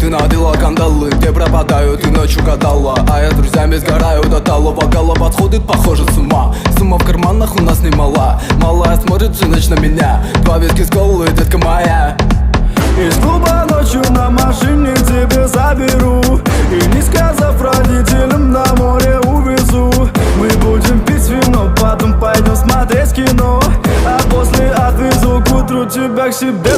ты надела кандалы, где пропадаю, ты ночью гадала. А я с друзьями сгораю до талого, голова сходит, похоже, с ума. Сумма в карманах у нас немала, малая смотрит всю ночь на меня. Два виски с колой, детка моя. Из клуба ночью на машине тебе заберу, и не сказав родителям, на море увезу. Мы будем пить вино, потом пойдем смотреть кино, а после отвезу к утру тебя к себе